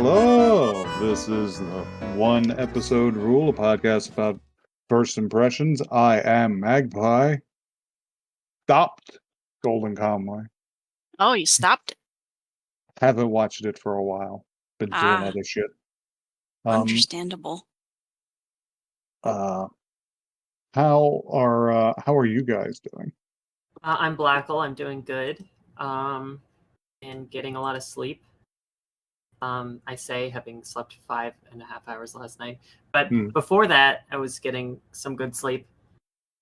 Hello, this is the One Episode Rule, a podcast about first impressions. I am Magpie. Stopped Golden Conway. Oh, you stopped it. Haven't watched it for a while. Been doing Ah, other shit. understandable. Uh, how are you guys doing? I'm Blackle. I'm doing good. And getting a lot of sleep. I say having slept 5.5 hours last night, but before that, I was getting some good sleep.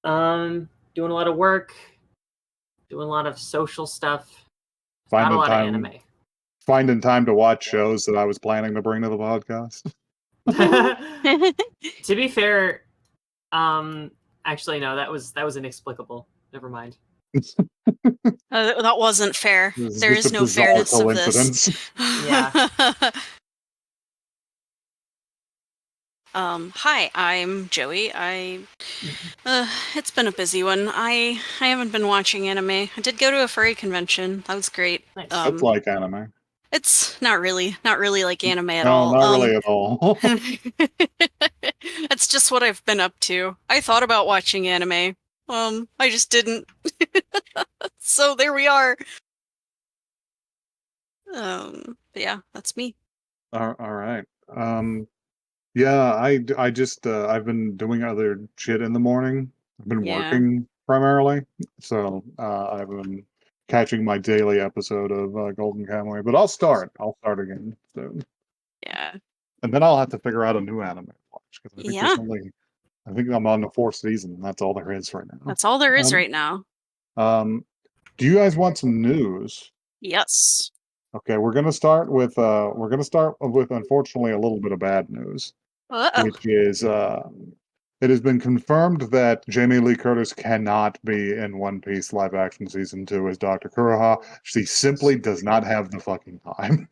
Doing a lot of work, doing a lot of social stuff. Not a lot of anime. Finding time to watch shows that I was planning to bring to the podcast. To be fair, actually no, that was inexplicable. Never mind. That wasn't fair. There is no fairness of this. Yeah. Hi, I'm Joey. It's been a busy one. I haven't been watching anime. I did go to a furry convention. That was great. Nice. That's like anime. It's not really like anime at no, all. No, not really at all. That's just what I've been up to. I thought about watching anime. I just didn't. So there we are. But yeah, that's me. All right. Yeah, I just I've been doing other shit in the morning. I've been working primarily, so I've been catching my daily episode of Golden Kamuy. But I'll start again soon. Yeah. And then I'll have to figure out a new anime to watch because I think I'm on the 4th season. That's all there is right now. That's all there is right now. Do you guys want some news? Yes. Okay, we're gonna start with unfortunately a little bit of bad news. Which is, it has been confirmed that Jamie Lee Curtis cannot be in One Piece live action season 2 as Dr. Kuroha. She simply does not have the fucking time.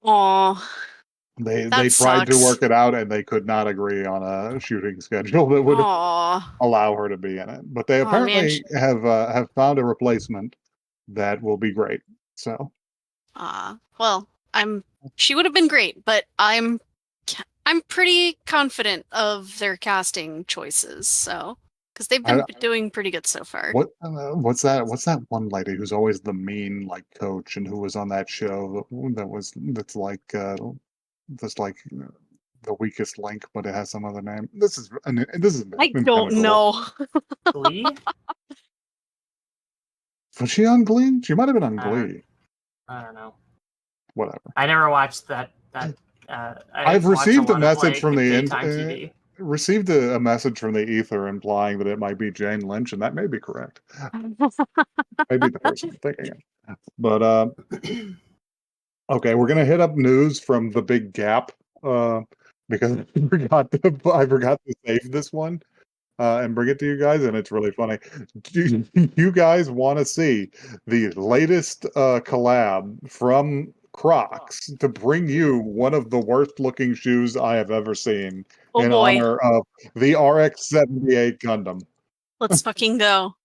Aww. They tried to work it out and they could not agree on a shooting schedule that would allow her to be in it. But they apparently have found a replacement that will be great. So. Well, she would have been great, but I'm pretty confident of their casting choices, so because they've been doing pretty good so far. What's that one lady who's always the mean coach and who was on that show that's like the weakest link, but it has some other name. This is I don't know. Glee? Was she on Glee? She might have been on Glee. I don't know. Whatever. I never watched that. I've received a message from the received a message from the ether implying that it might be Jane Lynch, and that may be correct. Maybe the person thinking it. But okay, we're gonna hit up news from the Big Gap because I forgot to save this one and bring it to you guys, and it's really funny. Do you guys want to see the latest collab from Crocs to bring you one of the worst looking shoes I have ever seen honor of the RX-78 Gundam? Let's fucking go.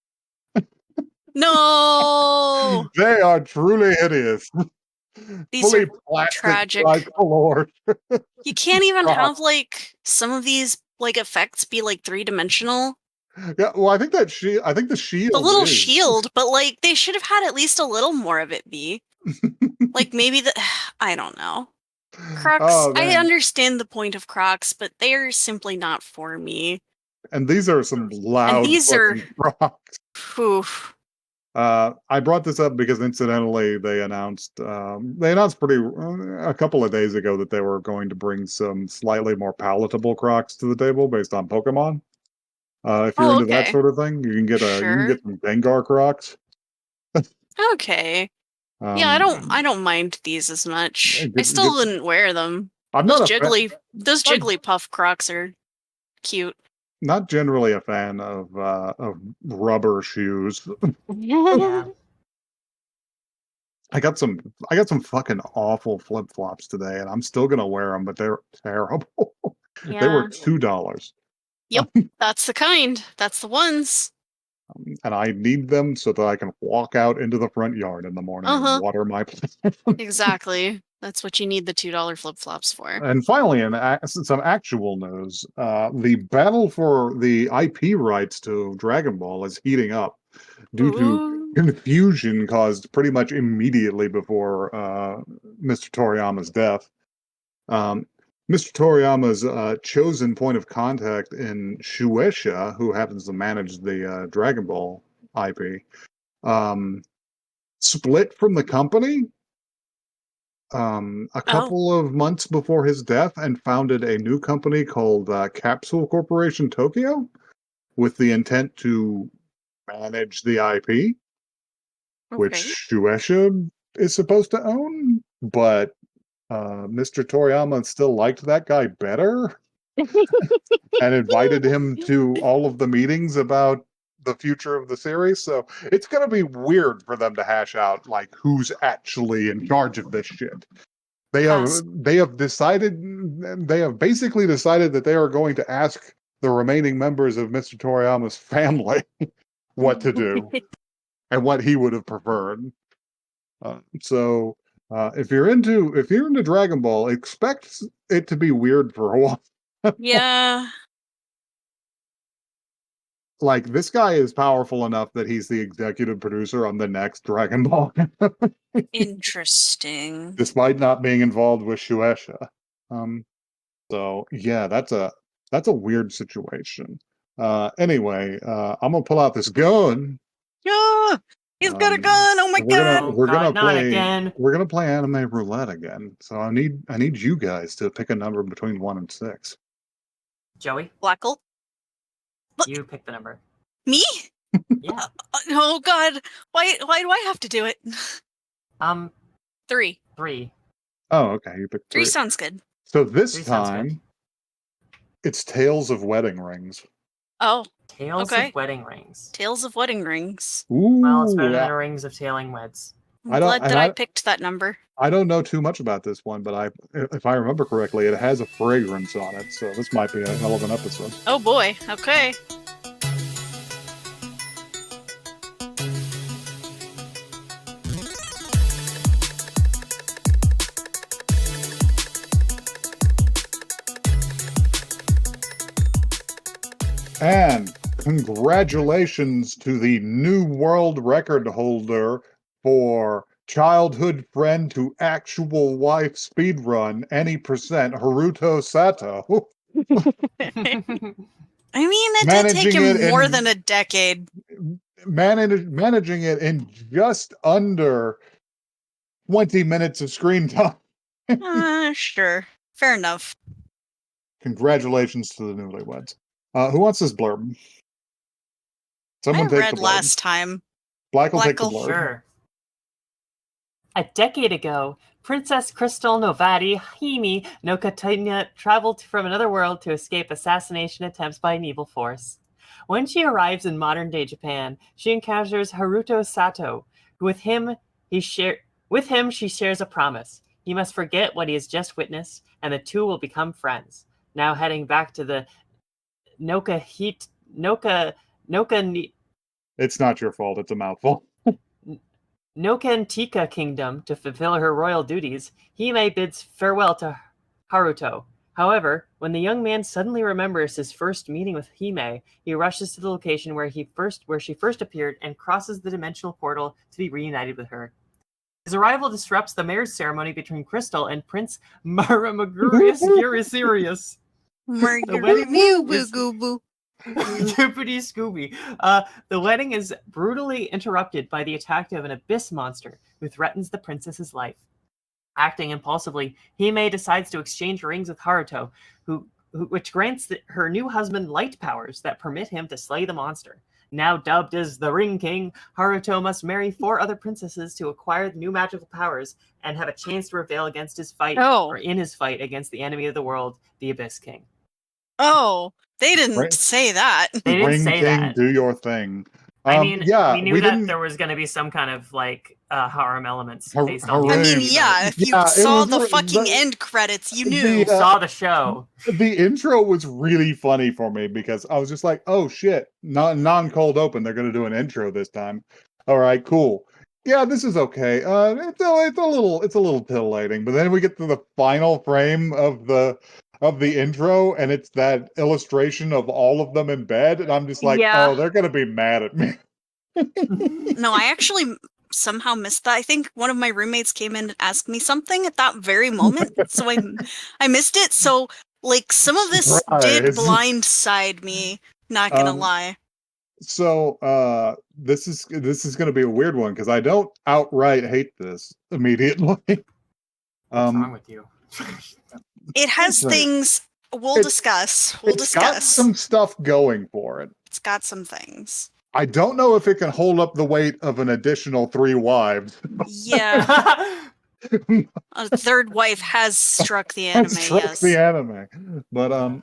No! They are truly hideous. These are tragic. You can't even have some of these effects be 3-dimensional. Yeah, well, I think the shield. The little shield, but they should have had at least a little more of it be. Maybe I don't know. Crocs, I understand the point of Crocs, but they are simply not for me. And these are some loud Crocs. Oof. I brought this up because incidentally they announced a couple of days ago that they were going to bring some slightly more palatable Crocs to the table based on Pokemon. If you're into that sort of thing, you can get some Gengar Crocs. Okay. Yeah, I don't mind these as much. I still wouldn't wear them. Those Jigglypuff Crocs are cute. Not generally a fan of rubber shoes. Yeah. I got some fucking awful flip flops today, and I'm still gonna wear them, but they're terrible. Yeah. They were $2. Yep, that's the kind. That's the ones. And I need them so that I can walk out into the front yard in the morning and water my plants. Exactly. That's what you need the $2 flip-flops for. And finally, in some actual news, the battle for the IP rights to Dragon Ball is heating up due to confusion caused pretty much immediately before Mr. Toriyama's death. Mr. Toriyama's chosen point of contact in Shueisha, who happens to manage the Dragon Ball IP, split from the company a couple of months before his death and founded a new company called Capsule Corporation Tokyo with the intent to manage the IP, which Shueisha is supposed to own, but Mr. Toriyama still liked that guy better and invited him to all of the meetings about the future of the series. So it's going to be weird for them to hash out like who's actually in charge of this shit. They have basically decided that they are going to ask the remaining members of Mr. Toriyama's family what to do and what he would have preferred. So if you're into Dragon Ball, expect it to be weird for a while. Yeah. Like, this guy is powerful enough that he's the executive producer on the next Dragon Ball. Interesting. Despite not being involved with Shueisha. So yeah, that's a weird situation. Anyway, I'm gonna pull out this gun. Yeah, he's got a gun. Oh my god! We're gonna play anime roulette again. So I need you guys to pick a number between 1 and 6. Joey, Blackle, you pick the number. Me? Yeah. Oh god! Why do I have to do it? 3. 3. Oh, okay. You picked 3. 3 sounds good. So this time, it's Tales of Wedding Rings. Oh. Tales of Wedding Rings. Tales of Wedding Rings. Ooh, well, it's better than Rings of Tailing Weds. I'm glad that I picked that number. I don't know too much about this one, but if I remember correctly, it has a fragrance on it, so this might be a hell of an episode. Oh boy, okay. And congratulations to the new world record holder for childhood friend to actual wife speedrun, any percent, Haruto Sato. I mean, it did take him more than a decade. Managing it in just under 20 minutes of screen time. Sure. Fair enough. Congratulations to the newlyweds. Who wants this blurb? Someone I read last time. Black will take the blurb. Sure. A decade ago, Princess Crystal Novati Hime no Katanya traveled from another world to escape assassination attempts by an evil force. When she arrives in modern-day Japan, she encounters Haruto Sato. With him, she shares a promise. He must forget what he has just witnessed, and the two will become friends. Now heading back to the Noka. It's not your fault. It's a mouthful. Nokantika Kingdom to fulfill her royal duties, Hime bids farewell to Haruto. However, when the young man suddenly remembers his first meeting with Hime, he rushes to the location where she first appeared and crosses the dimensional portal to be reunited with her. His arrival disrupts the marriage ceremony between Crystal and Prince Maramagurius Gurusirius. The wedding is brutally interrupted by the attack of an abyss monster who threatens the princess's life. Acting impulsively, Hime decides to exchange rings with Haruto, which grants her new husband light powers that permit him to slay the monster. Now dubbed as the Ring King, Haruto must marry 4 other princesses to acquire the new magical powers and have a chance to prevail against his fight, or in his fight against the enemy of the world, the Abyss King. Oh, they didn't say that. They didn't say that. Do your thing. I mean, we knew that there was going to be some kind of harem elements based on. I mean, if you saw the fucking end credits, you knew. You saw the show. The intro was really funny for me because I was just like, "Oh shit, non-cold open. They're going to do an intro this time. All right, cool." Yeah, this is okay. It's a little titillating, but then we get to the final frame of the intro, and it's that illustration of all of them in bed, and I'm just like, Yeah. oh, they're gonna be mad at me. No, I actually somehow missed that. I think one of my roommates came in and asked me something at that very moment, so I missed it. So like some of this did Surprise. blindside me, not gonna lie. So this is gonna be a weird one because I don't outright hate this immediately. What's wrong with you? It has Right. things we'll discuss. It's got some stuff going for it. It's got some things. I don't know if it can hold up the weight of an additional 3 wives. Yeah. A third wife has struck the anime, yes. The anime. But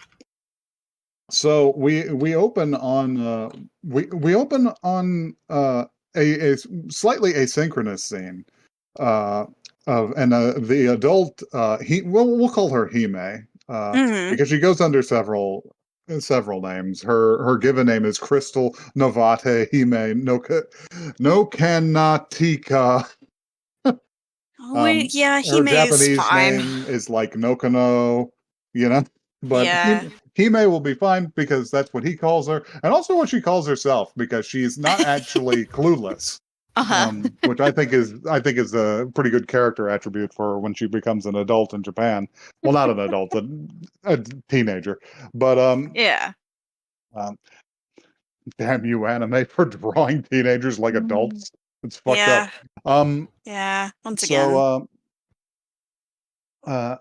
so we open on we open on a slightly asynchronous scene of and the adult we'll call her Hime because she goes under several names. Her given name is Crystal Novate Hime no Kanatika. Yeah, Her Hime is Japanese fine. name is like Nokono, you know. But yeah. Hime will be fine because that's what he calls her, and also what she calls herself because she's not actually clueless. Which I think is a pretty good character attribute for when she becomes an adult in Japan. Well, not an adult, a teenager. But Yeah. damn you, anime, for drawing teenagers like adults. It's fucked up. Yeah. Once So,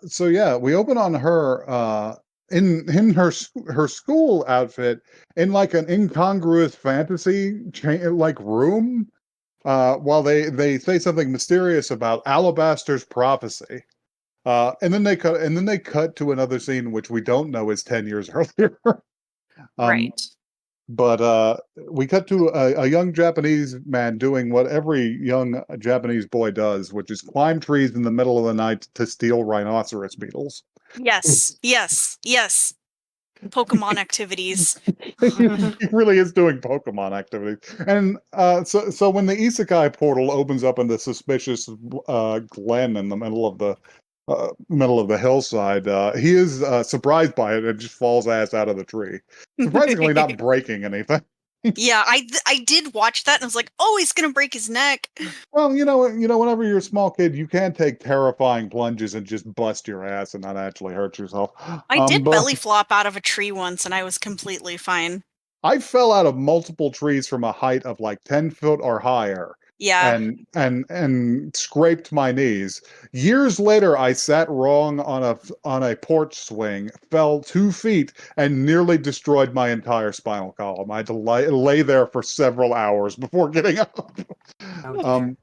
so yeah, we open on her in her school outfit in like an incongruous fantasy like room while they say something mysterious about Alabaster's prophecy. And then they cut to another scene which we don't know is 10 years earlier. right. But we cut to a young Japanese man doing what every young Japanese boy does, which is climb trees in the middle of the night to steal rhinoceros beetles. Yes. Yes. Yes. Pokemon activities. He really is doing Pokemon activities. And so when the Isekai portal opens up in the suspicious glen in the middle of the hillside, he is surprised by it and just falls ass out of the tree. Surprisingly, not breaking anything. Yeah, I did watch that and I was like, oh, he's gonna break his neck. Well, whenever you're a small kid, you can take terrifying plunges and just bust your ass and not actually hurt yourself. I did But belly flop out of a tree once and I was completely fine. I fell out of multiple trees from a height of like 10 foot or higher Yeah. and scraped my knees. Years later, I sat wrong on a porch swing, fell 2 feet, and nearly destroyed my entire spinal column. I had to lay there for several hours before getting up. Oh,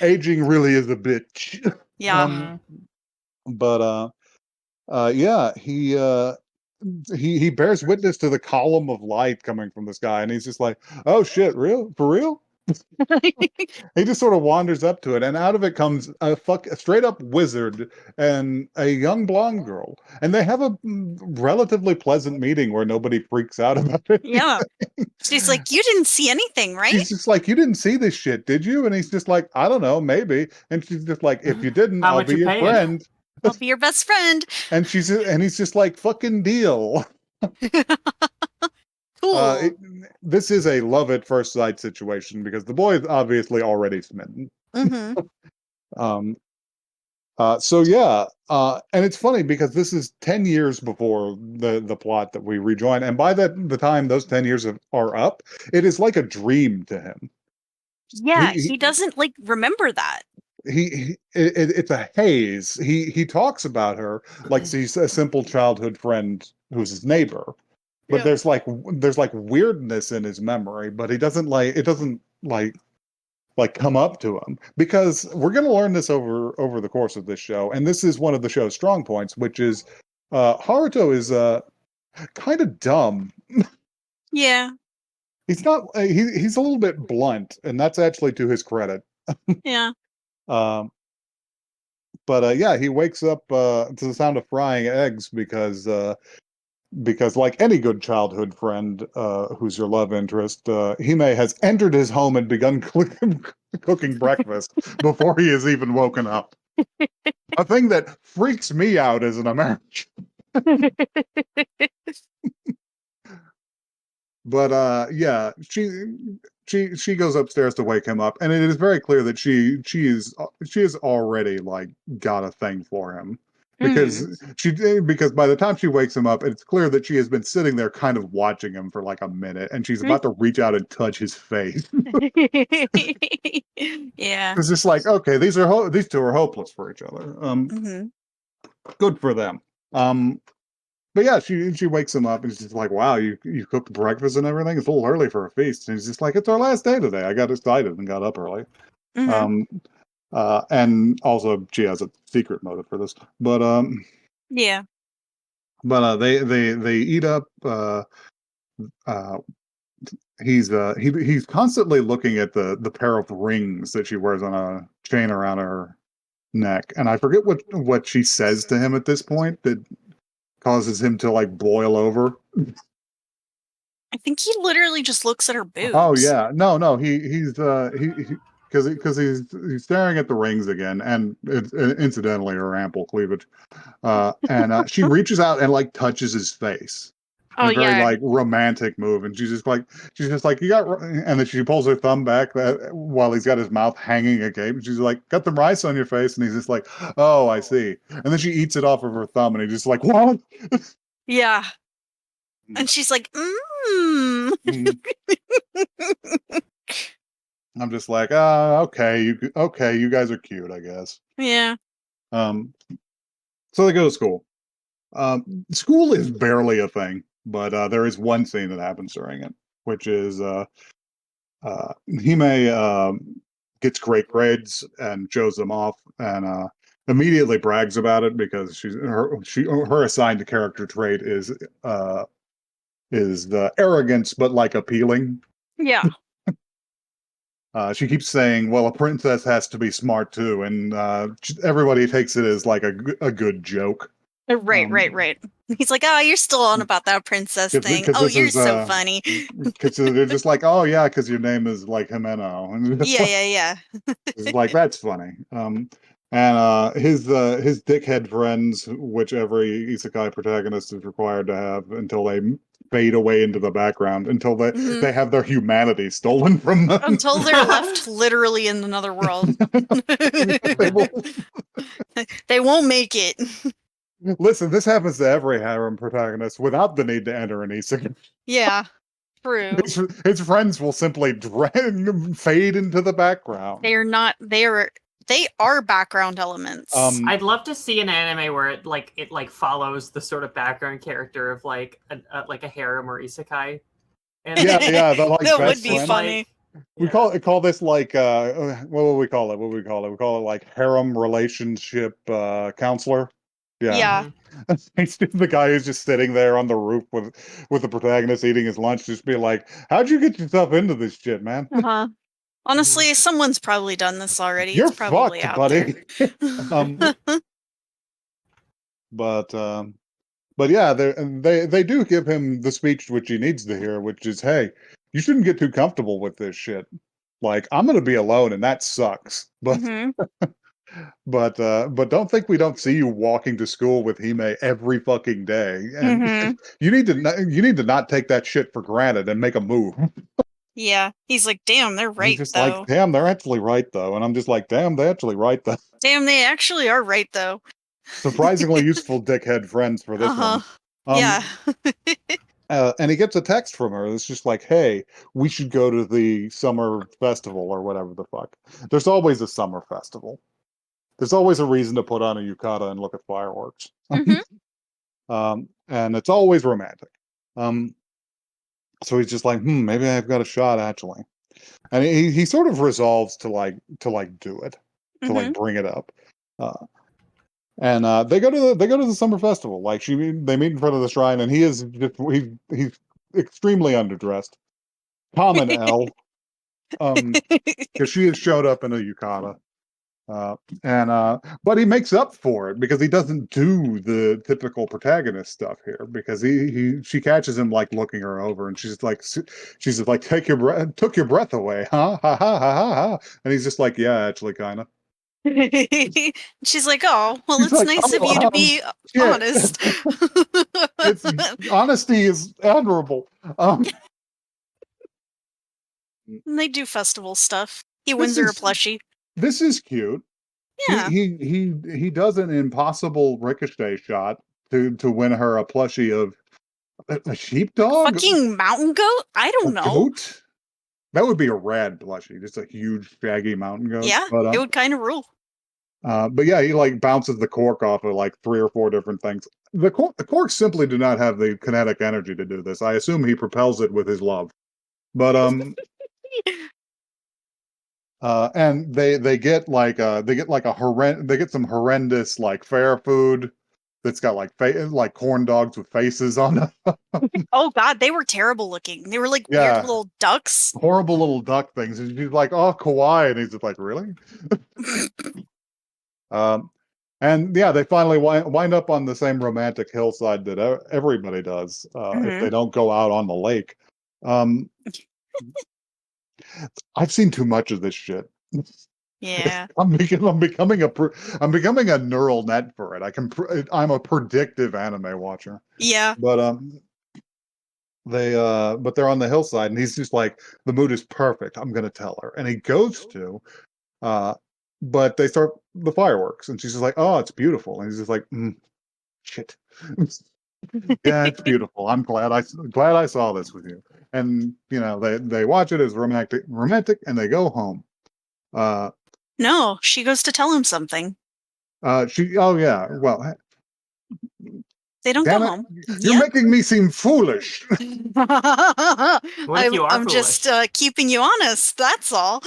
Aging really is a bitch. Yeah. But yeah, he bears witness to the column of light coming from the sky, and he's just like, "Oh shit, real for real." He just sort of wanders up to it, and out of it comes a straight up wizard and a young blonde girl, and they have a relatively pleasant meeting where nobody freaks out about it. Yeah. She's like, you didn't see anything, right? She's just like, "You didn't see this shit, did you?" And he's just like, "I don't know, maybe." And she's just like, "If you didn't, How I'll much be you your paying? friend." I'll be your best friend. And he's just like, "Fucking deal." Cool. This is a love at first sight situation because the boy is obviously already smitten. Um, so yeah, and it's funny because this is 10 years before the plot that we rejoin, and by the time those 10 years are up, it is like a dream to him. Yeah, he doesn't like remember that. It's a haze. He talks about her like she's a simple childhood friend who's his neighbor, but Yeah. there's like weirdness in his memory, but it doesn't like come up to him because we're going to learn this over the course of this show, and this is one of the show's strong points, which is Haruto is kind of dumb. Yeah. He's not he's a little bit blunt, and that's actually to his credit. Yeah. Um, but yeah, he wakes up to the sound of frying eggs because because like any good childhood friend who's your love interest, Hime has entered his home and begun cooking breakfast before he has even woken up. A thing that freaks me out as an American. But yeah, she goes upstairs to wake him up, and it is very clear that she is already like got a thing for him. Because because by the time she wakes him up, it's clear that she has been sitting there kind of watching him for like a minute, and she's about to reach out and touch his face. Yeah. It's just like, okay, these two are hopeless for each other. Good for them. But yeah, she wakes him up and she's just like, wow, you cooked breakfast and everything? It's a little early for a feast. And he's just like, it's our last day today. I got excited and got up early. And also she has a secret motive for this. But yeah. But they eat up. He's constantly looking at the pair of rings that she wears on a chain around her neck, and I forget what she says to him at this point that causes him to like boil over. I think he literally just looks at her boobs. Oh yeah, no, he's because he's staring at the rings again, and it's incidentally her ample cleavage. And she reaches out and like touches his face. Oh, a very yeah. like romantic move, and she's just like you got, and then she pulls her thumb back while he's got his mouth hanging agape. She's like, got the rice on your face, and he's just like, oh, I see. And then she eats it off of her thumb, and he's just like, what? Yeah. And she's like, I'm just like, okay, you guys are cute, I guess. Yeah. So they go to school. School is barely a thing, but there is one scene that happens during it, which is Hime gets great grades and shows them off, and immediately brags about it because her assigned character trait is the arrogance, but like appealing. Yeah. She keeps saying, "Well, a princess has to be smart too," and everybody takes it as like a good joke. Right. He's like, oh, you're still on about that princess thing. Oh, you're so funny. Because they're just like, oh yeah, because your name is like Himeno. Yeah. It's like, that's funny. And his dickhead friends, which every isekai protagonist is required to have until they fade away into the background, until they have their humanity stolen from them. Until they're left literally in another world. They won't make it. Listen, this happens to every harem protagonist without the need to enter an isekai. Yeah, true. His friends will simply fade into the background. They are background elements. I'd love to see an anime where it follows the sort of background character of like a harem or isekai. And yeah, like that would be funny. We call this like what would we call it? We call it like harem relationship counselor. Yeah. It's the guy who's just sitting there on the roof with the protagonist eating his lunch, just be like, "How'd you get yourself into this shit, man?" Honestly, someone's probably done this already. You're it's probably fucked, out buddy. there. But yeah, they do give him the speech which he needs to hear, which is, "Hey, you shouldn't get too comfortable with this shit. Like, I'm gonna be alone, and that sucks. But but don't think we don't see you walking to school with Hime every fucking day. And you need to not take that shit for granted and make a move." Yeah, he's like, damn, they're right, He's just though. like, damn, they're actually right, though. And I'm just like, damn, they're actually right, though. Damn, they actually are right, though. Surprisingly useful dickhead friends for this one. Yeah. And he gets a text from her. It's just like, hey, we should go to the summer festival or whatever the fuck. There's always a summer festival. There's always a reason to put on a yukata and look at fireworks. And it's always romantic. So he's just like, maybe I've got a shot actually. And he sort of resolves to do it, to like bring it up. And they go to the summer festival. Like they meet in front of the shrine, and he's extremely underdressed. Common L, because she has showed up in a yukata. But he makes up for it because he doesn't do the typical protagonist stuff here, because she catches him like looking her over, and she's just like, took your breath away, huh? Ha ha ha ha ha. And he's just like, yeah, actually, kind of. She's like, oh, well, He's it's like, nice of you to be shit. honest. Honesty is admirable. And they do festival stuff. He wins her a plushie. This is cute. Yeah. He does an impossible ricochet shot to win her a plushie of a sheepdog? Fucking mountain goat? I don't know. Goat? That would be a rad plushie, just a huge, shaggy mountain goat. Yeah, it would kind of rule. But yeah, he like bounces the cork off of like 3 or 4 different things. The corks simply do not have the kinetic energy to do this. I assume he propels it with his love. But and they get some horrendous like fair food that's got like corn dogs with faces on them. Oh god, they were terrible looking. They were like weird little ducks. Horrible little duck things. And she's like, oh, kawaii. And he's just like, really? And yeah, they finally wind up on the same romantic hillside that everybody does if they don't go out on the lake. I've seen too much of this shit. Yeah, I'm becoming a neural net for it. I'm a predictive anime watcher. Yeah, but they're on the hillside, and he's just like, the mood is perfect. I'm gonna tell her, and he goes to, but they start the fireworks, and she's just like, oh, it's beautiful, and he's just like, shit. Yeah, it's beautiful. I'm glad I saw this with you. And they watch it as romantic, and they go home. No, she goes to tell him something. Oh yeah, well, they don't go home. You're making me seem foolish. What if you are I'm foolish? just keeping you honest. That's all.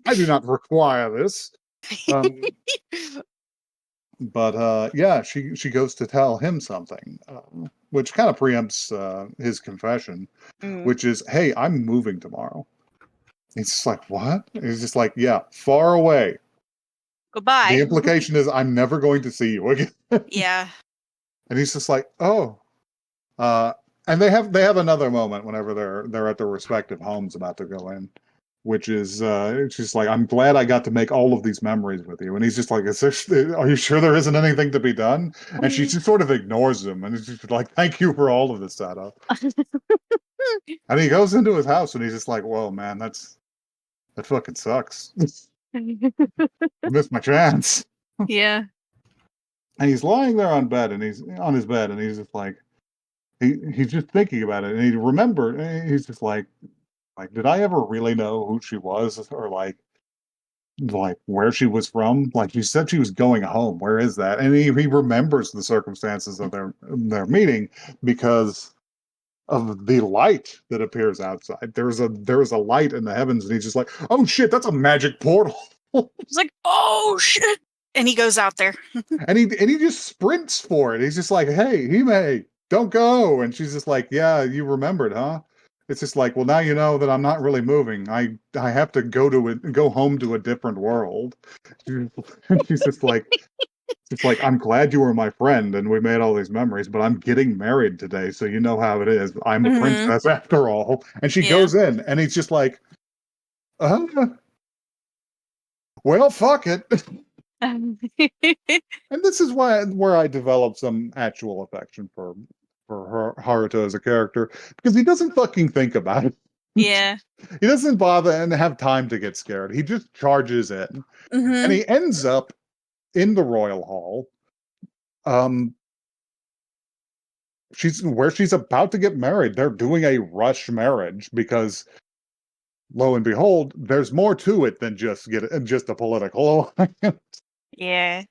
I do not require this. But yeah, she goes to tell him something, which kind of preempts his confession, which is, hey, I'm moving tomorrow. He's just like, what? He's just like, yeah, far away. Goodbye. The implication is I'm never going to see you again. Yeah. And he's just like, oh. And they have another moment whenever they're at their respective homes about to go in, which is it's just like, I'm glad I got to make all of these memories with you. And he's just like, are you sure there isn't anything to be done? And she just sort of ignores him, and he's just like, thank you for all of this setup. And he goes into his house, and he's just like, whoa, man, that fucking sucks. I missed my chance. Yeah. And he's lying there on his bed, and he's just like, he's just thinking about it, and he remembered. And he's just like, did I ever really know who she was, or like where she was from? Like, you said she was going home. Where is that? And he remembers the circumstances of their meeting because of the light that appears outside. There's a light in the heavens, and he's just like, oh shit, that's a magic portal. He's like, oh shit. And he goes out there. and he just sprints for it. He's just like, hey, Hime, don't go. And she's just like, yeah, you remembered, huh? It's just like, well, now you know that I'm not really moving. I have to go home to a different world. She's just like, I'm glad you were my friend and we made all these memories, but I'm getting married today, so you know how it is. I'm a princess after all. And she goes in, and he's just like, well, fuck it. And this is where I developed some actual affection for Haruto as a character, because he doesn't fucking think about it. Yeah. He doesn't bother and have time to get scared. He just charges in. And he ends up in the royal hall. She's about to get married. They're doing a rush marriage because, lo and behold, there's more to it than just a political alliance. Yeah.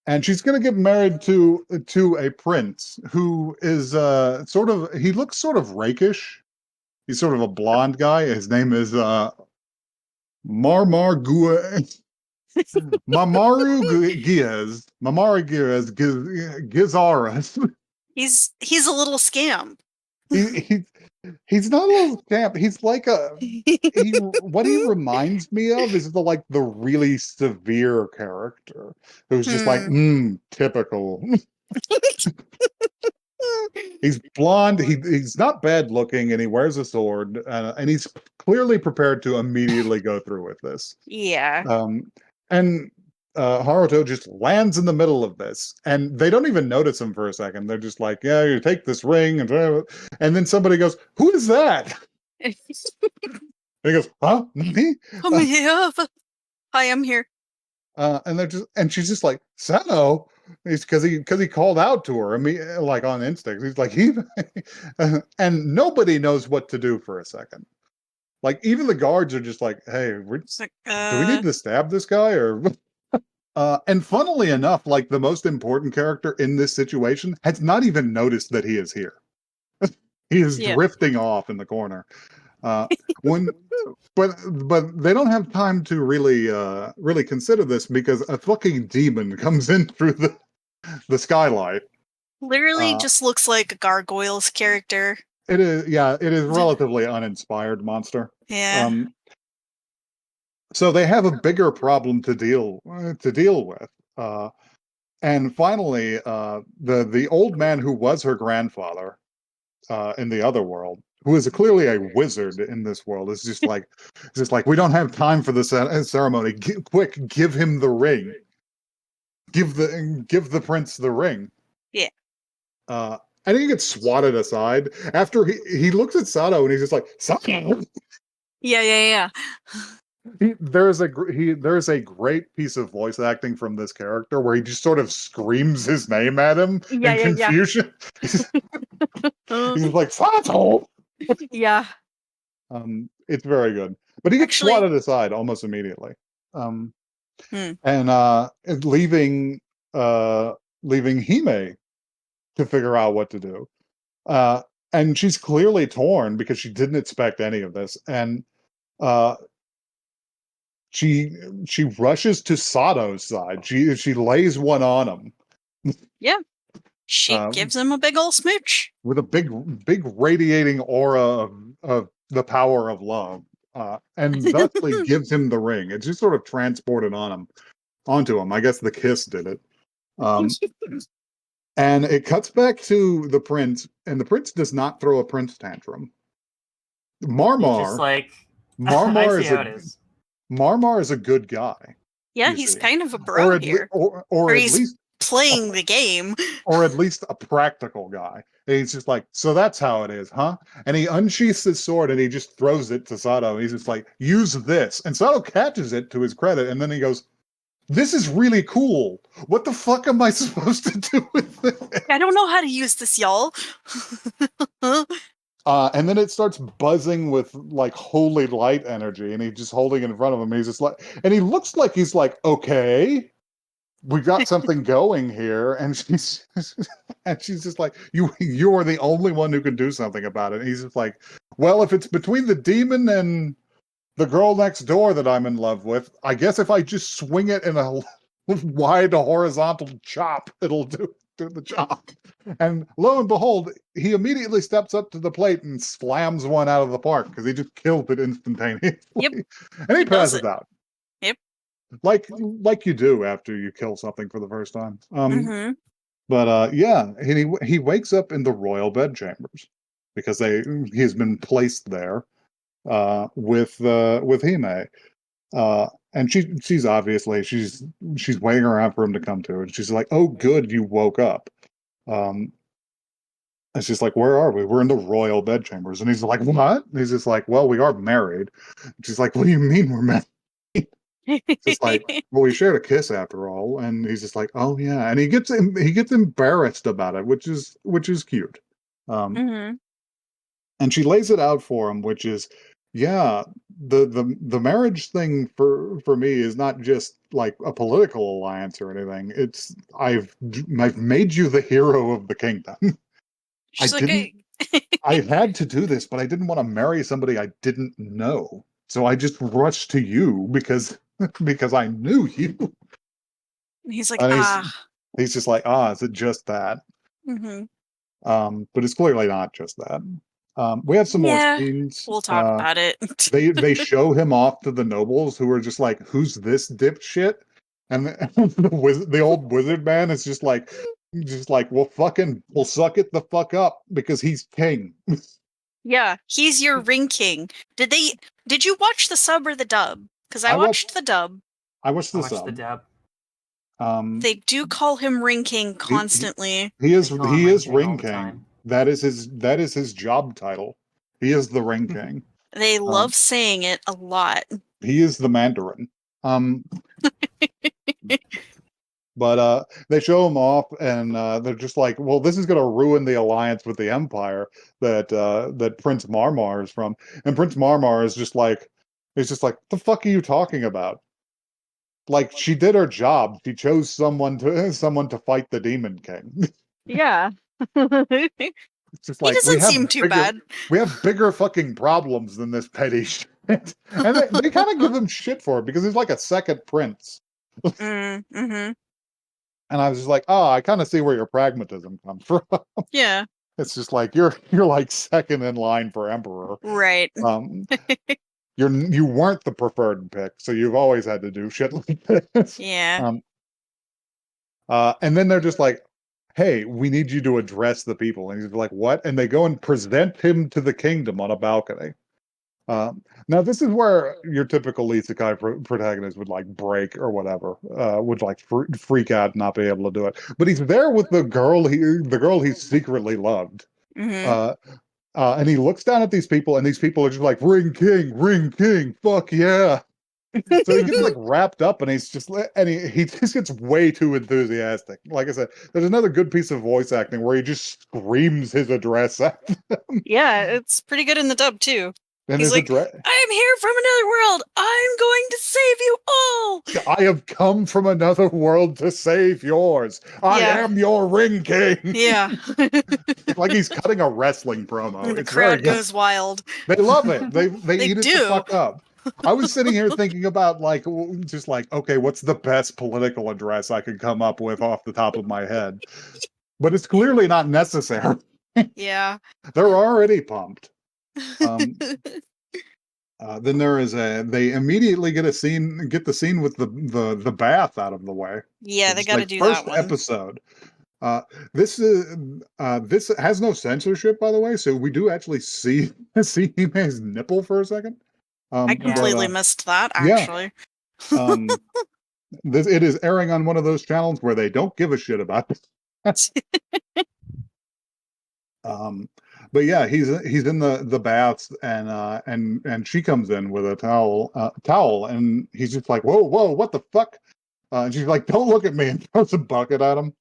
And she's going to get married to a prince who is he looks sort of rakish. He's sort of a blonde guy. His name is Mamaru Gizaras. He's a little scam. He's not a little scamp. He's like what he reminds me of is the really severe character who's just like, typical. He's blonde. He's not bad looking, and he wears a sword, and he's clearly prepared to immediately go through with this. Yeah. And Haruto just lands in the middle of this, and they don't even notice him for a second. They're just like, "Yeah, you take this ring," and then somebody goes, "Who is that?" And he goes, "Huh, me?" Come here. Hi, I'm here. And she's just like, "Sano." It's because he called out to her, like on instinct. He's like, and nobody knows what to do for a second. Like even the guards are just like, "Hey, Like, do we need to stab this guy?" Or and funnily enough, like the most important character in this situation has not even noticed that he is here. He is drifting off in the corner. When but they don't have time to really consider this because a fucking demon comes in through the skylight. Literally just looks like a gargoyle's character. It is relatively uninspired monster. Yeah. So they have a bigger problem to deal with. And finally, the old man who was her grandfather in the other world, who is clearly a wizard in this world, is just like, we don't have time for this ceremony. Quick, give him the ring. Give the prince the ring. Yeah. And he gets swatted aside after he looks at Sato and he's just like, Sato. Yeah. There's a great piece of voice acting from this character where he just sort of screams his name at him in confusion. He's like, Sato! Yeah. It's very good. But he gets swatted aside almost immediately. And leaving Hime to figure out what to do. And she's clearly torn because she didn't expect any of this. And she rushes to Sato's side. She lays one on him. Yeah. She gives him a big old smooch. With a big radiating aura of the power of love. And thusly gives him the ring. It's just sort of transported onto him. I guess the kiss did it. And it cuts back to the prince, and the prince does not throw a prince tantrum. Marmar, just like, Marmar is a good guy. Yeah, he's kind of a bro here. Or at least playing the game. Or at least a practical guy. And he's just like, so that's how it is, huh? And he unsheaths his sword and he just throws it to Sato. He's just like, use this. And Sato catches it to his credit, and then he goes, this is really cool. What the fuck am I supposed to do with this? I don't know how to use this, y'all. And then it starts buzzing with like holy light energy, and he's just holding it in front of him. And he's just like, and he looks like he's like, okay, we got something going here. And she's just like, you are the only one who can do something about it. And he's just like, well, if it's between the demon and the girl next door that I'm in love with, I guess if I just swing it in a wide horizontal chop, it'll do the job. And lo and behold, he immediately steps up to the plate and slams one out of the park because he just killed it instantaneously. Yep. And he passes out. Yep. Like you do after you kill something for the first time. But yeah, he wakes up in the royal bedchambers because he's been placed there with Hime. And she's obviously she's waiting around for him to come to, and she's like, "Oh, good, you woke up." And she's like, "Where are we? We're in the royal bedchambers." And he's like, "What?" And he's just like, "Well, we are married." And she's like, "What do you mean we're married?" Just like, "Well, we shared a kiss after all." And he's just like, "Oh yeah." And he gets embarrassed about it, which is cute. And she lays it out for him, which is, yeah, the marriage thing for me is not just like a political alliance or anything. It's I've made you the hero of the kingdom. I had to do this, but I didn't want to marry somebody I didn't know. So I just rushed to you because I knew you. He's like, he's just like, is it just that? But it's clearly not just that. We have some more Yeah, scenes. we'll talk about it. They show him off to the nobles, who are just like, "Who's this dipshit?" And the old wizard man is just like, "Well, we'll suck it the fuck up because he's king." Yeah, he's your ring king. Did you watch the sub or the dub? Because I watched the dub. I watched the I watched sub. the dub. They do call him ring king constantly. He is call him Ring King all Ring the King. time. That is his job title. He is the Ring King. They love saying it a lot. He is the Mandarin. But they show him off, and they're just like, "Well, this is going to ruin the alliance with the Empire that Prince Marmar is from." And Prince Marmar is just like, "The fuck are you talking about? Like, she did her job. She chose someone to fight the Demon King." Yeah. It's just He like, doesn't seem too bad. we have bigger fucking problems than this petty shit. And they kind of give him shit for it because he's like a second prince. Mm-hmm. And I was just like, oh, I kind of see where your pragmatism comes from. Yeah. It's just like you're like second in line for emperor. Right. You weren't the preferred pick, so you've always had to do shit like this. Yeah. And then they're just like, "Hey, we need you to address the people." And he's like, "What?" And they go and present him to the kingdom on a balcony. Now, this is where your typical isekai protagonist would like break or whatever, would like freak out and not be able to do it. But he's there with the girl he secretly loved. Mm-hmm. And he looks down at these people, and these people are just like, Ring King, fuck yeah." So he gets like wrapped up, and he just gets way too enthusiastic. Like I said, there's another good piece of voice acting where he just screams his address at them. Yeah, it's pretty good in the dub too. And He's his like, address, I am here from another world. I'm going to save you all. "I have come from another world to save yours. I am your Ring King." Yeah. Like he's cutting a wrestling promo. And the It's very crowd good. goes wild. They love it. They They eat it the do. fuck up. I was sitting here thinking about like just like, okay, what's the best political address I could come up with off the top of my head? But it's clearly not necessary. Yeah. They're already pumped. Then they immediately get the scene with the bath out of the way. Yeah, they It's got to like do first that one. episode. This has no censorship, by the way, so we do actually see his nipple for a second. I completely missed that, yeah. actually. It is airing on one of those channels where they don't give a shit about this. But yeah, he's in the baths, and she comes in with a towel, and he's just like, whoa, what the fuck? And she's like, "Don't look at me," and throws a bucket at him.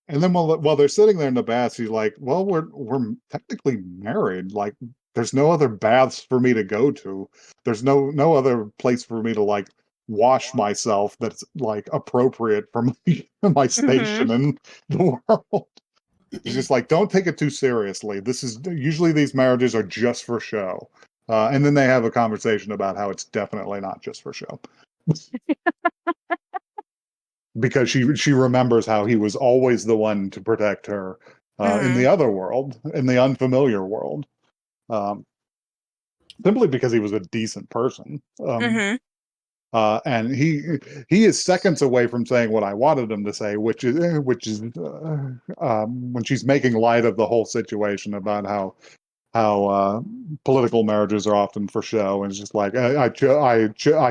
And then while they're sitting there in the bath, she's like, "Well, we're technically married. Like, there's no other baths for me to go to. There's no other place for me to like wash myself that's like appropriate for my station in the world." It's just like, don't take it too seriously. Usually these marriages are just for show. And then they have a conversation about how it's definitely not just for show. Because she remembers how he was always the one to protect her in the other world, in the unfamiliar world. Simply because he was a decent person. And he is seconds away from saying what I wanted him to say, which is when she's making light of the whole situation about how political marriages are often for show, and it's just like, I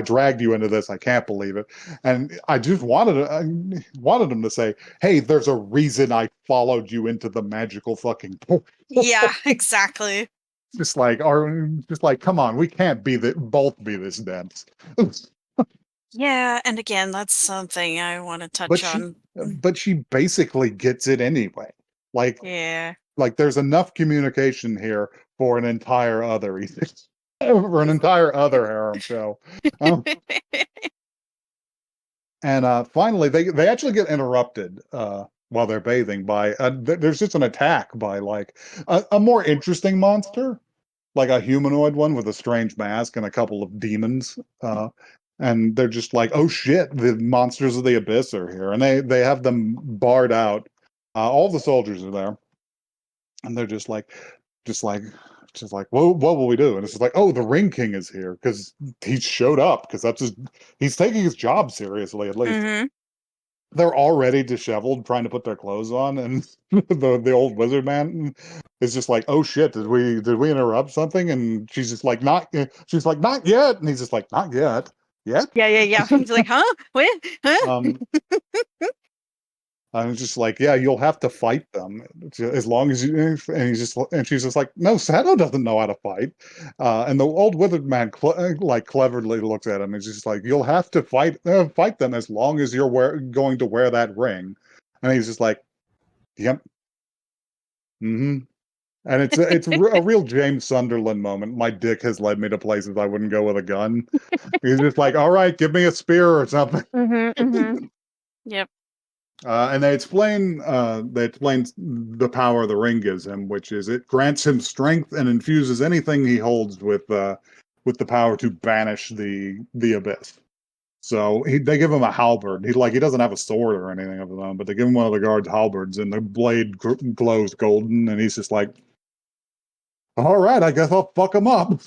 dragged you into this. I can't believe it. And I just wanted him to say, "Hey, there's a reason I followed you into the magical fucking pool." Yeah, exactly. Just like, come on, we can't both be this dense. Yeah, and again, that's something I want to touch on. But she basically gets it anyway. Like, yeah. Like there's enough communication here for an entire other for an entire other harem show. And finally, they actually get interrupted while they're bathing by there's just an attack by like a more interesting monster, like a humanoid one with a strange mask and a couple of demons. And they're just like, "Oh shit, the monsters of the abyss are here," and they have them barred out. All the soldiers are there. And they're just like, just like, what will we do? And it's just like, oh, the Ring King is here because he showed up because he's taking his job seriously at least. Mm-hmm. They're already disheveled, trying to put their clothes on, and the old wizard man is just like, "Oh shit, did we interrupt something?" And she's just like, "Not," she's like, "Not yet," and he's just like, "Not yet, yet." Yeah. He's like, huh? What? Huh? I was just like, "Yeah, you'll have to fight them as long as you." And she's just like, "No, Sato doesn't know how to fight." And the old withered man cleverly looks at him and is just like, "You'll have to fight them as long as you're going to wear that ring." And he's just like, "Yep, mm-hmm." And it's a real James Sunderland moment. My dick has led me to places I wouldn't go with a gun. He's just like, "All right, give me a spear or something." Yep. And they explain the power the ring gives him, which is it grants him strength and infuses anything he holds with the power to banish the abyss. So they give him a halberd. He doesn't have a sword or anything of his own, but they give him one of the guards' halberds, and the blade glows golden, and he's just like, "All right, I guess I'll fuck him up."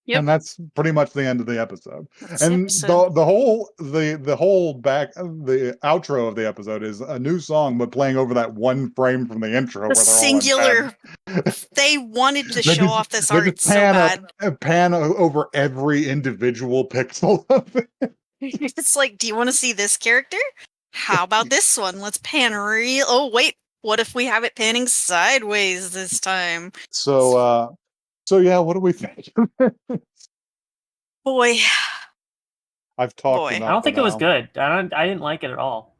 Yep. And that's pretty much the end of the episode. That's And the episode. the whole the outro of the episode is a new song, but playing over that one frame from the intro The where they're singular. all in bed. They wanted to They show just- off this they art just so bad. pan over every individual pixel of it. It's like, do you want to see this character? How about this one? Let's pan real. Oh wait, what if we have it panning sideways this time? So yeah, what do we think? Boy, I've talked Boy. enough. I don't think for it was now. good. I didn't like it at all.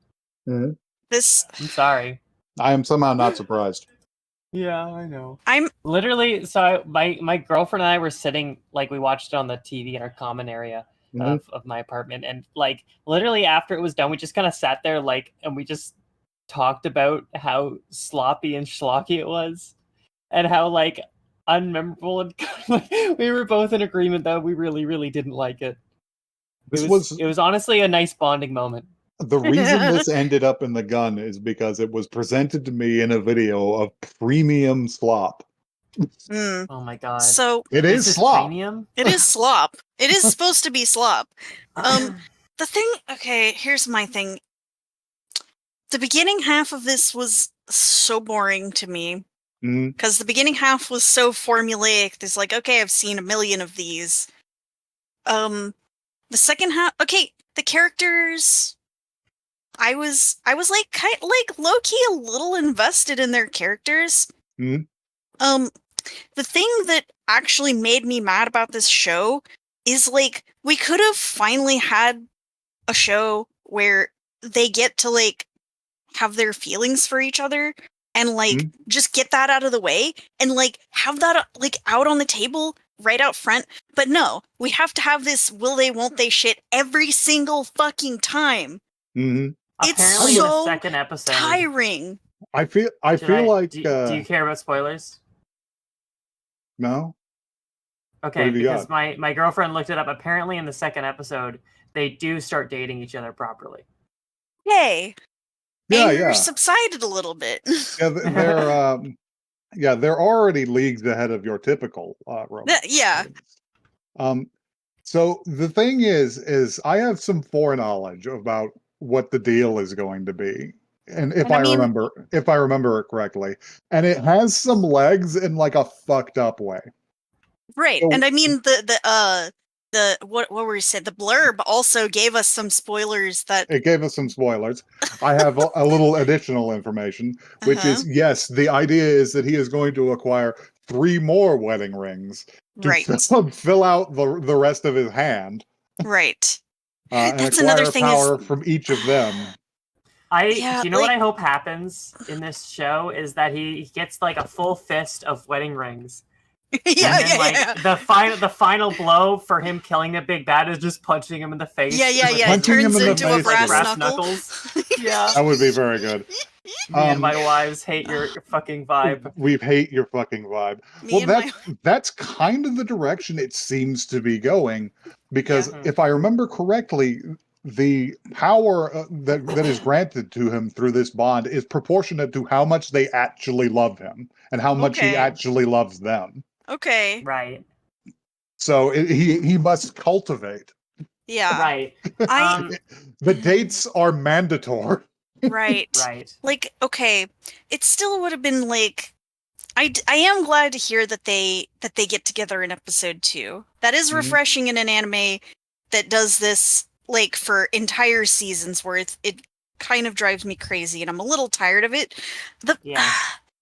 this I'm sorry. I am somehow not surprised. Yeah, I know. I'm Literally, so my girlfriend and I were sitting, like, we watched it on the TV in our common area of my apartment, and like literally after it was done, we just kind of sat there, like, and we just talked about how sloppy and schlocky it was, and how like unmemorable, and we were both in agreement that we really didn't like it. It was honestly a nice bonding moment. The reason this ended up in the gun is because it was presented to me in a video of premium slop. Oh my god. So it is slop. Premium? It is slop. It is supposed to be slop. The thing, okay, here's my thing. The beginning half of this was so boring to me. Because the beginning half was so formulaic. There's like, okay, I've seen a million of these. The second half, okay, the characters, I was like kind like low key a little invested in their characters. The thing that actually made me mad about this show is like we could have finally had a show where they get to like have their feelings for each other and like just get that out of the way and like have that like out on the table right out front. But no, we have to have this will they won't they shit every single fucking time. It's Apparently so the second episode tiring. I feel like do you care about spoilers? No. Okay, because my girlfriend looked it up. Apparently in the second episode, they do start dating each other properly. Yay. Yeah, Anger subsided a little bit. They're already leagues ahead of your typical romance. Yeah. So the thing is I have some foreknowledge about what the deal is going to be. And if I remember it correctly. And it has some legs in like a fucked up way. Right. So, and I mean the what were we said? The blurb also gave us some spoilers that it gave us some spoilers. I have a little additional information, which is yes, the idea is that he is going to acquire 3 more wedding rings to fill out the rest of his hand. Right. And that's another thing power from each of them. Do you know what I hope happens in this show is that he gets like a full fist of wedding rings. The final blow for him killing the big bad is just punching him in the face. It turns into a brass knuckles. Yeah, that would be very good. Me and my wives hate your fucking vibe. We hate your fucking vibe. That's kind of the direction it seems to be going, because if I remember correctly, the power that is granted to him through this bond is proportionate to how much they actually love him and how much he actually loves them. Okay. Right. So he must cultivate. Yeah. Right. The dates are mandatory. Right. Right. Like, okay, it still would have been like, I am glad to hear that they get together in episode 2. That is refreshing in an anime that does this like for entire seasons, where it kind of drives me crazy and I'm a little tired of it.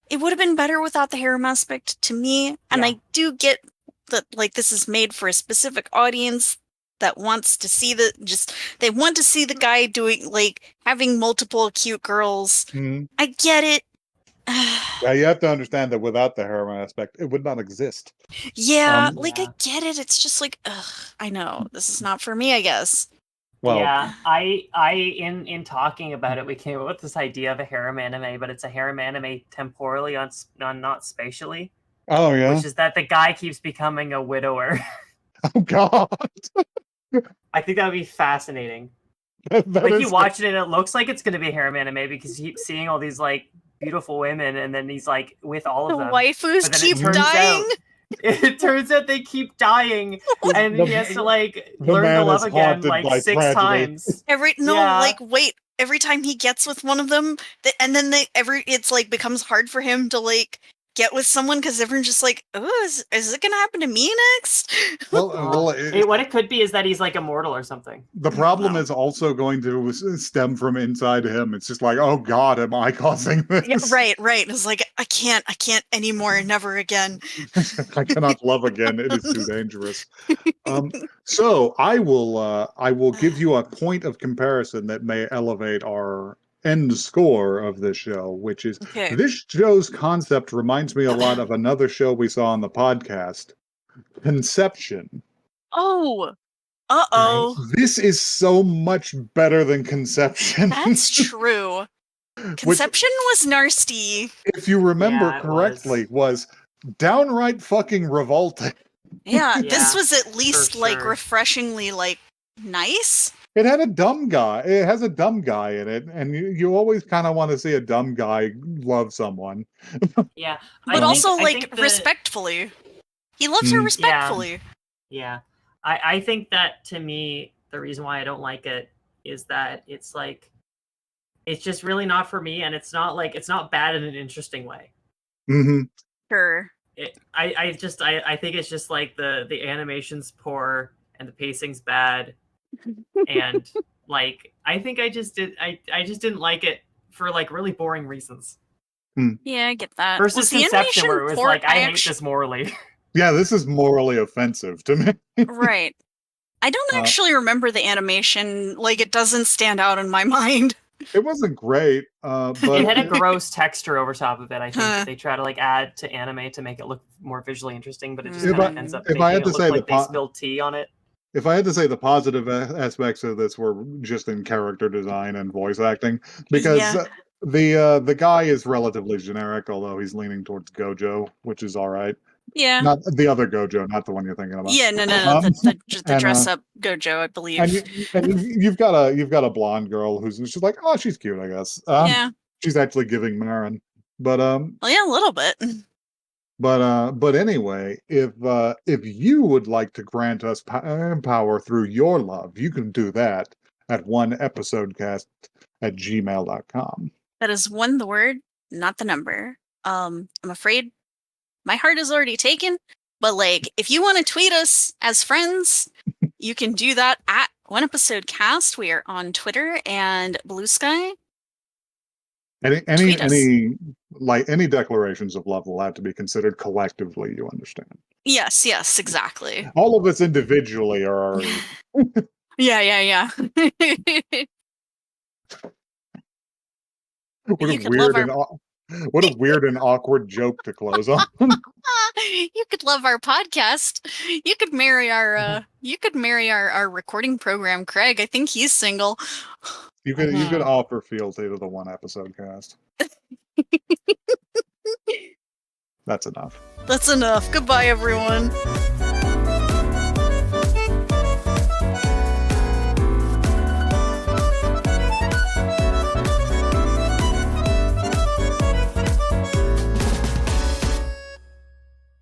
It would have been better without the harem aspect to me, and I do get that like this is made for a specific audience that wants to see they want to see the guy doing like having multiple cute girls. I get it. Yeah, you have to understand that without the harem aspect, it would not exist. I get it. It's just like, I know this is not for me, I guess. Well, yeah, I in talking about it, we came up with this idea of a harem anime, but it's a harem anime temporally on not spatially. Oh yeah, which is that the guy keeps becoming a widower. Oh god, I think that would be fascinating. that you watch it and it looks like it's going to be a harem anime because you keep seeing all these like beautiful women, and then he's like with all of them. The waifus keep dying. It turns out they keep dying, and he has to like learn to love again like 6 times. Every time he gets with one of them, and then it's like becomes hard for him to like get with someone because everyone's just like, oh, is it gonna happen to me next? Well, what it could be is that he's like immortal or something. The problem is also going to stem from inside him. It's just like, oh god, am I causing this? Yeah, right. It's like I can't anymore, never again. I cannot love again. It is too dangerous. So I will give you a point of comparison that may elevate our end score of this show, which is this show's concept reminds me a lot of another show we saw on the podcast, Conception. Oh, uh-oh. This is so much better than Conception. That's true. Conception was nasty. If you remember correctly, was downright fucking revolting. Yeah, this was at least like refreshingly like nice. It had a dumb guy. It has a dumb guy in it, and you always kind of want to see a dumb guy love someone. Yeah, but also like respectfully. He loves her respectfully. Yeah. I think that to me, the reason why I don't like it is that it's like it's just really not for me, and it's not bad in an interesting way. Mm-hmm. Sure. I think it's just like the animation's poor and the pacing's bad. And like I think I just didn't like it for like really boring reasons. Yeah, I get that. Versus Conception, where it was like I hate this morally. Yeah, this is morally offensive to me. Right. I don't actually remember the animation. Like, it doesn't stand out in my mind. It wasn't great, but it had a gross texture over top of it. I think they try to like add to anime to make it look more visually interesting, but it just kind of ends up making it look like they spilled tea on it. If I had to say the positive aspects of this were just in character design and voice acting, because the guy is relatively generic, although he's leaning towards Gojo, which is all right. Yeah. Not the other Gojo, not the one you're thinking about. Yeah, no, the dress up Gojo, I believe. And you've got a blonde girl who's just like, oh, she's cute, I guess. Yeah. She's actually giving Marin, but well, yeah, a little bit. But anyway, if you would like to grant us power through your love, you can do that at oneepisodecast@gmail.com. That is one the word, not the number. I'm afraid my heart is already taken, but like if you want to tweet us as friends, you can do that at oneepisodecast. We are on Twitter and Blue Sky. Any declarations of love will have to be considered collectively, you understand? Yes, exactly. All of us individually are already... Yeah. What a weird and awkward joke to close on. You could love our podcast. You could marry our recording program, Craig. I think he's single. You could offer fealty to the one episode cast. That's enough. Goodbye, everyone.